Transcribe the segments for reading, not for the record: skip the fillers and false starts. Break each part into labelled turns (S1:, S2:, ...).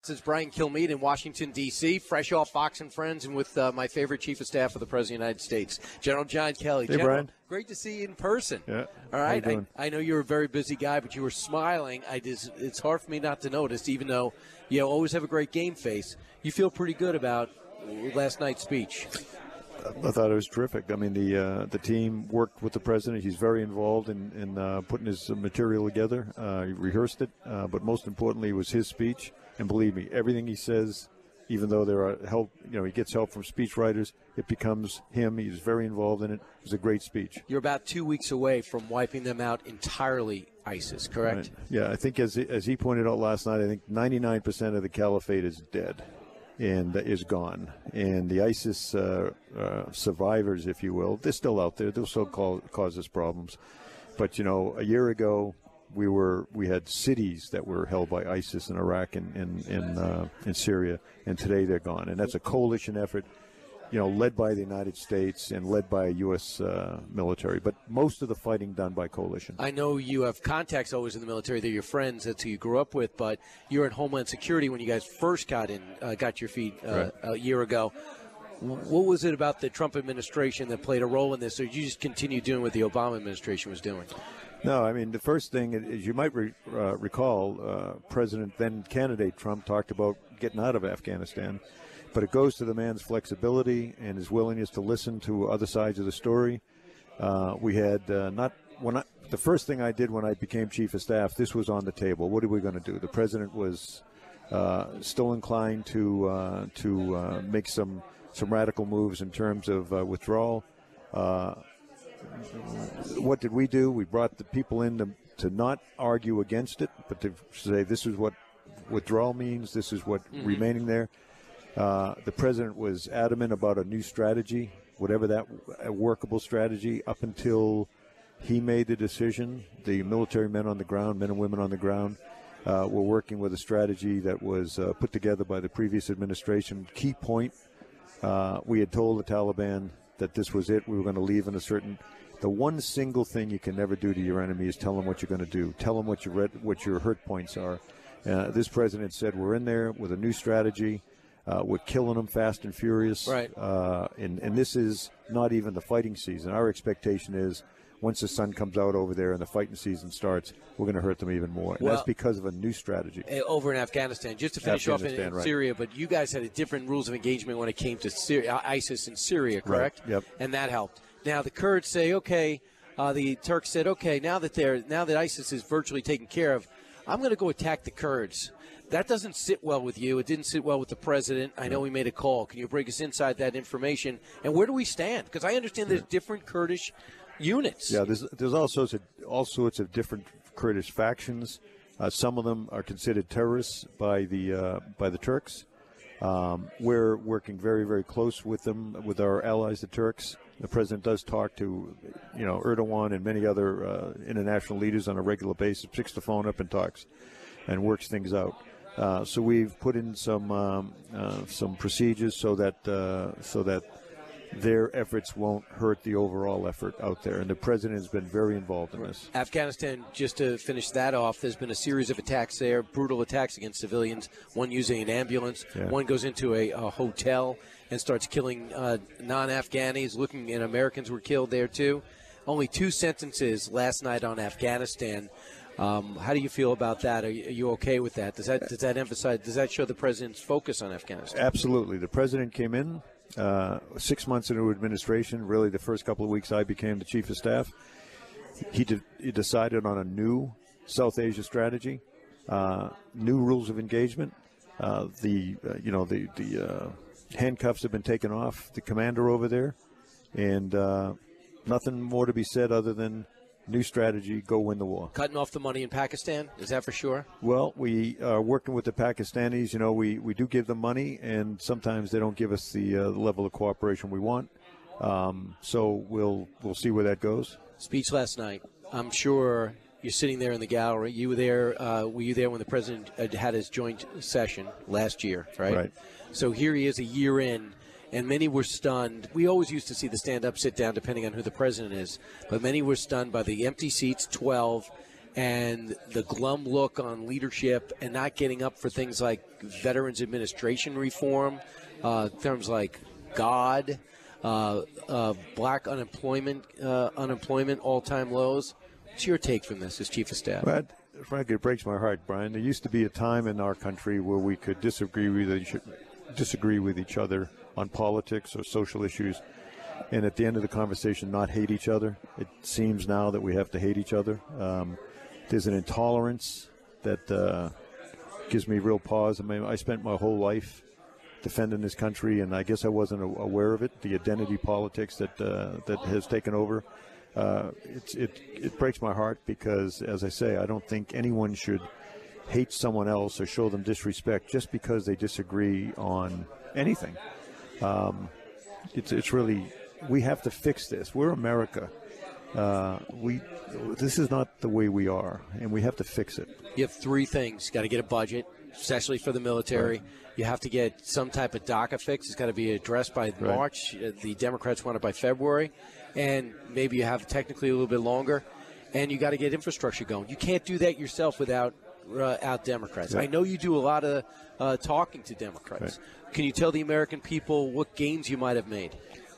S1: This is Brian Kilmeade in Washington, D.C., fresh off Fox and Friends, and with my favorite Chief of Staff of the President of the United States, General John Kelly.
S2: Hey,
S1: General,
S2: Brian.
S1: Great to see you in person.
S2: Yeah.
S1: All right.
S2: How you doing?
S1: I know you're a very busy guy, but you were smiling. It's hard for me not to notice, even though you always have a great game face. You feel pretty good about last night's speech.
S2: I thought it was terrific. I mean, the team worked with the president. He's very involved in putting his material together. He rehearsed it, but most importantly, it was his speech. And believe me, everything he says, even though there are help, he gets help from speechwriters, it becomes him. He's very involved in it. It was a great speech.
S1: You're about 2 weeks away from wiping them out entirely, ISIS, correct?
S2: Right. Yeah, I think as he pointed out last night, I think 99% of the caliphate is dead and is gone. And the ISIS survivors, if you will, they're still out there. They'll still cause us problems. But, a year ago, we had cities that were held by ISIS in Iraq and in Syria, and today they're gone. And that's a coalition effort, led by the United States and led by U.S. military, but most of the fighting done by coalition.
S1: I know you have contacts always in the military. They're your friends. That's who you grew up with, but you're in Homeland Security when you guys first got your feet
S2: Right.
S1: a year ago. What was it about the Trump administration that played a role in this, or did you just continue doing what the Obama administration was doing?
S2: No, I mean, the first thing is you might recall President, then candidate Trump talked about getting out of Afghanistan, but it goes to the man's flexibility and his willingness to listen to other sides of the story. We had the first thing I did when I became Chief of Staff, this was on the table. What are we going to do? The president was still inclined to make some radical moves in terms of withdrawal. What did we do? We brought the people in to not argue against it, but to say this is what withdrawal means, this is what remaining there. The president was adamant about a new strategy, whatever that a workable strategy, up until he made the decision. The military men on the ground, men and women on the ground, were working with a strategy that was put together by the previous administration. Key point, we had told the Taliban that this was it. We were going to leave in a certain. The one single thing you can never do to your enemy is tell them what you're going to do. Tell them what your hurt points are. This president said we're in there with a new strategy. We're killing them fast and furious.
S1: Right.
S2: And this is not even the fighting season. Our expectation is once the sun comes out over there and the fighting season starts, we're going to hurt them even more. And that's because of a new strategy.
S1: Over in Afghanistan, just to finish off in
S2: right.
S1: Syria, but you guys had different rules of engagement when it came to Syria, ISIS in Syria, correct?
S2: Right. Yep.
S1: And that helped. Now the Kurds say, okay, the Turks said, okay, now that ISIS is virtually taken care of, I'm going to go attack the Kurds. That doesn't sit well with you. It didn't sit well with the president. I know he made a call. Can you break us inside that information? And where do we stand? Because I understand there's different Kurdish units.
S2: Yeah, there's all sorts of different Kurdish factions. Some of them are considered terrorists by the Turks. We're working very, very close with them, with our allies, the Turks. The president does talk to, Erdogan and many other international leaders on a regular basis. Picks the phone up and talks, and works things out. So we've put in some procedures so that their efforts won't hurt the overall effort out there. And the president has been very involved in this.
S1: Afghanistan, just to finish that off, there's been a series of attacks there, brutal attacks against civilians, one using an ambulance, one goes into a hotel and starts killing non-Afghanis, and Americans were killed there too. Only 2 sentences last night on Afghanistan. How do you feel about that? Are you okay with that? Does that show the president's focus on Afghanistan?
S2: Absolutely. The president came in 6 months into administration. Really, the first couple of weeks I became the chief of staff. He decided on a new South Asia strategy, new rules of engagement. The handcuffs have been taken off the commander over there, and nothing more to be said other than new strategy, go win the war.
S1: Cutting off the money in Pakistan, is that for sure?
S2: Well, we are working with the Pakistanis. We do give them money, and sometimes they don't give us the level of cooperation we want. So we'll see where that goes.
S1: Speech last night. I'm sure you're sitting there in the gallery. You were there. Were you there when the president had his joint session last year, right?
S2: Right.
S1: So here he is a year in. And many were stunned. We always used to see the stand-up, sit-down, depending on who the president is. But many were stunned by the empty seats, 12, and the glum look on leadership and not getting up for things like Veterans Administration reform, terms like God, black unemployment all-time lows. What's your take from this as Chief of Staff?
S2: Well, frankly, it breaks my heart, Brian. There used to be a time in our country where we could disagree with each other on politics or social issues, and at the end of the conversation not hate each other. It seems now that we have to hate each other. There's an intolerance that gives me real pause. I mean, I spent my whole life defending this country, and I guess I wasn't aware of it, the identity politics that has taken over. It breaks my heart because, as I say, I don't think anyone should hate someone else or show them disrespect just because they disagree on anything. It's really, we have to fix this. We're America. This is not the way we are, and we have to fix it.
S1: You have three things. You got to get a budget, especially for the military. Right. You have to get some type of DACA fix. It's got to be addressed by March. The Democrats want it by February. And maybe you have technically a little bit longer. And you got to get infrastructure going. You can't do that yourself without out Democrats. Yeah. I know you do a lot of talking to Democrats. Right. Can you tell the American people what gains you might have made?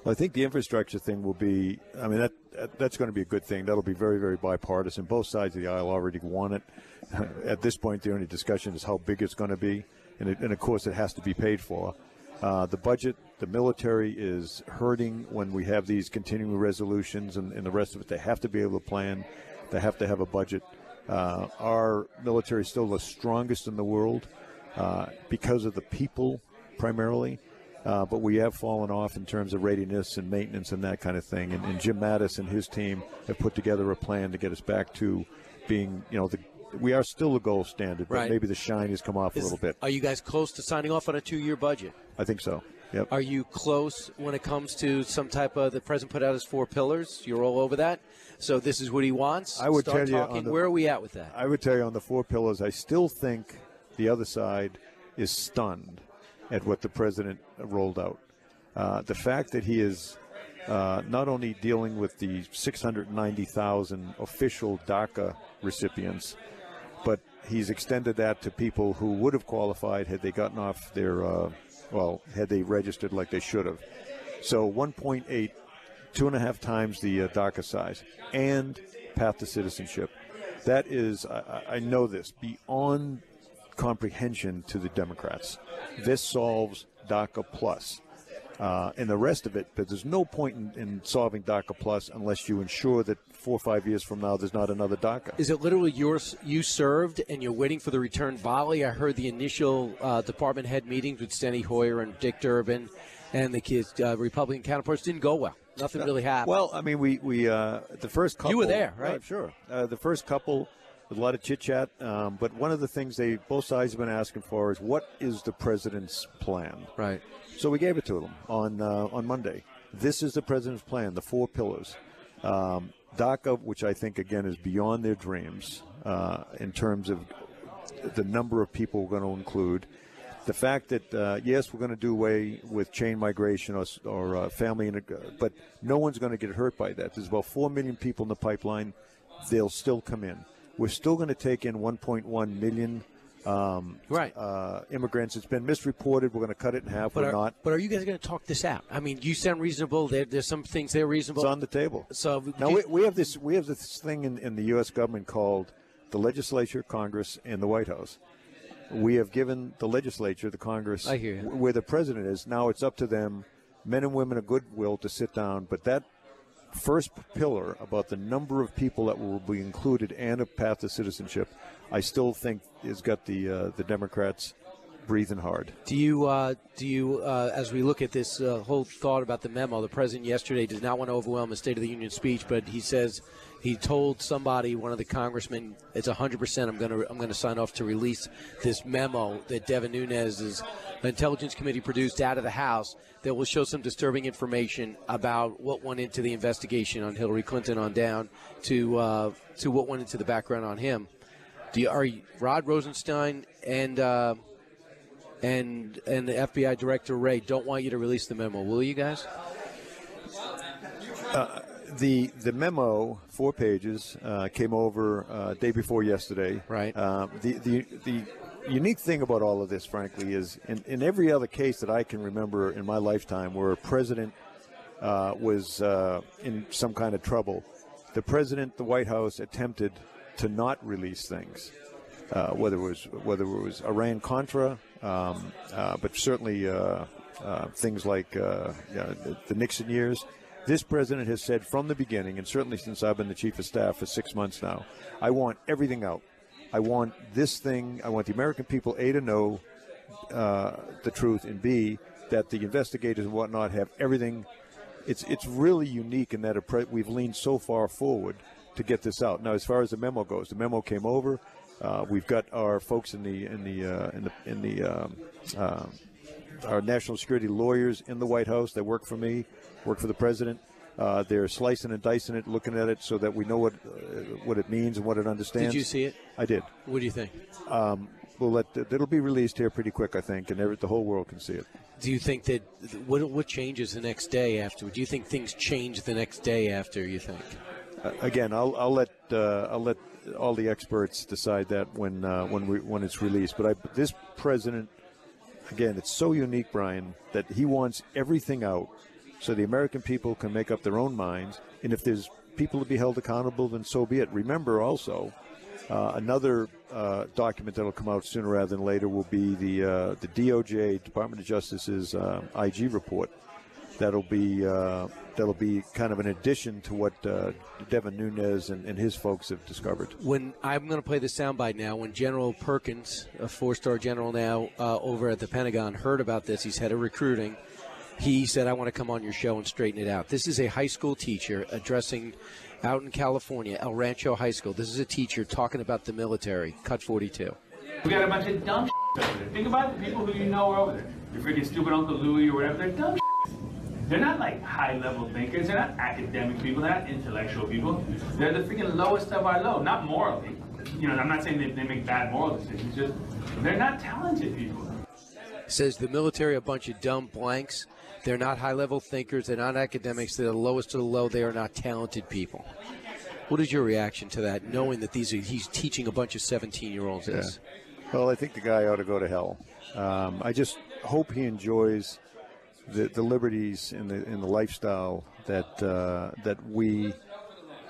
S2: Well, I think the infrastructure thing will be, I mean, that's going to be a good thing. That'll be very, very bipartisan. Both sides of the aisle already want it. At this point, the only discussion is how big it's going to be. And of course, it has to be paid for. The budget, the military is hurting when we have these continuing resolutions and the rest of it. They have to be able to plan. They have to have a budget. Our military is still the strongest in the world because of the people primarily. But we have fallen off in terms of readiness and maintenance and that kind of thing. And Jim Mattis and his team have put together a plan to get us back to being, we are still the gold standard, but maybe the shine has come off a little bit.
S1: Are you guys close to signing off on a 2-year budget?
S2: I think so. Yep.
S1: Are you close when it comes to some type of, the president put out his 4 pillars? You're all over that. So this is what he wants.
S2: I would tell you,
S1: where are we at with that?
S2: I would tell you on the 4 pillars, I still think the other side is stunned at what the president rolled out. The fact that he is not only dealing with the 690,000 official DACA recipients, but he's extended that to people who would have qualified had they gotten off their, had they registered like they should have. So 1.8, 2.5 times the DACA size, and path to citizenship. That is, I know this, beyond comprehension to the Democrats. This solves DACA plus. And the rest of it, but there's no point in solving DACA plus unless you ensure that 4 or 5 years from now there's not another DACA.
S1: Is it literally you served and you're waiting for the return volley? I heard the initial department head meetings with Steny Hoyer and Dick Durbin and the kids, Republican counterparts didn't go well. Nothing really happened.
S2: Well, I mean, we the first couple.
S1: You were there, right?
S2: Sure. The first couple, a lot of chit-chat. But one of the things both sides have been asking for is, what is the president's plan?
S1: Right.
S2: So we gave it to them on Monday. This is the president's plan, the 4 pillars. DACA, which I think, again, is beyond their dreams in terms of the number of people we're going to include. The fact that, yes, we're going to do away with chain migration or family, but no one's going to get hurt by that. There's about 4 million people in the pipeline. They'll still come in. We're still going to take in 1.1 million immigrants. It's been misreported. We're going to cut it in half. We're not.
S1: But are you guys going to talk this out? I mean, you sound reasonable. There's some things they're reasonable.
S2: It's on the table.
S1: So
S2: now we have this thing in the U.S. government called the legislature, Congress, and the White House. We have given the legislature, the Congress,
S1: I hear you,
S2: where the president is. Now it's up to them, men and women of goodwill, to sit down. But that first pillar about the number of people that will be included and a path to citizenship, I still think has got the Democrats breathing hard.
S1: Do you, as we look at this whole thought about the memo, the president yesterday does not want to overwhelm a State of the Union speech, but he says he told somebody, one of the congressmen, it's 100%. I'm going to sign off to release this memo that Devin Nunes' Intelligence Committee produced out of the House that will show some disturbing information about what went into the investigation on Hillary Clinton on down to what went into the background on him. Are Rod Rosenstein and the FBI Director Wray don't want you to release the memo, will you guys?
S2: The memo, 4 pages, came over day before yesterday.
S1: Right.
S2: The unique thing about all of this, frankly, is in every other case that I can remember in my lifetime where a president was in some kind of trouble, the president, the White House attempted to not release things, whether it was Iran-Contra, but certainly things like the Nixon years. This president has said from the beginning, and certainly since I've been the chief of staff for 6 months now, I want everything out. I want this thing, I want the American people, A, to know the truth, and B, that the investigators and whatnot have everything. It's really unique in that we've leaned so far forward to get this out. Now, as far as the memo goes, the memo came over. We've got our folks our national security lawyers in the White House that work for me, work for the president. They're slicing and dicing it, looking at it so that we know what it means and what it understands.
S1: Did you see it?
S2: I did.
S1: What do you think?
S2: It'll be released here pretty quick, I think, and the whole world can see it.
S1: Do you think that what changes the next day after? Do you think things change the next day after? You think?
S2: Again, I'll let all the experts decide that when it's released. But this president, again, it's so unique, Brian, that he wants everything out so the American people can make up their own minds. And if there's people to be held accountable, then so be it. Remember also, another document that will come out sooner rather than later will be the DOJ, Department of Justice's IG report. That'll be kind of an addition to what Devin Nunes and his folks have discovered.
S1: When I'm going to play the soundbite now, when General Perkins, a 4-star general now over at the Pentagon, heard about this, he's head of recruiting. He said, I want to come on your show and straighten it out. This is a high school teacher addressing out in California, El Rancho High School. This is a teacher talking about the military. Cut 42.
S3: We got a bunch of dumb over there. Think about the people who you know are over there. Your freaking stupid Uncle Louie or whatever. They're dumb. They're not like high-level thinkers. They're not academic people. They're not intellectual people. They're the freaking lowest of our low. Not morally. You know, I'm not saying they make bad moral decisions. Just they're not talented people.
S1: Says the military a bunch of dumb blanks. They're not high-level thinkers. They're not academics. They're the lowest of the low. They are not talented people. What is your reaction to that, knowing that he's teaching a bunch of 17-year-olds this?
S2: Well, I think the guy ought to go to hell. I just hope he enjoys the liberties and the lifestyle that we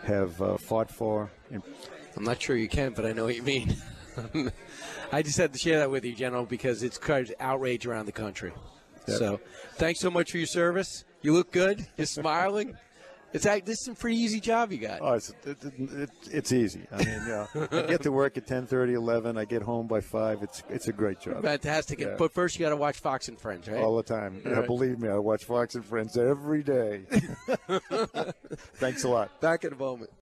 S2: have fought for.
S1: I'm not sure you can, but I know what you mean. I just had to share that with you, General, because it's caused outrage around the country. Yep. So thanks so much for your service. You look good. You're smiling. This is a pretty easy job you got.
S2: Oh, it's easy. I mean, I get to work at 10:30, 11. I get home by 5. It's a great job.
S1: Fantastic. Yeah. But first, you got to watch Fox and Friends, right?
S2: All the time. Yeah, right. Believe me, I watch Fox and Friends every day. Thanks a lot.
S1: Back in a moment.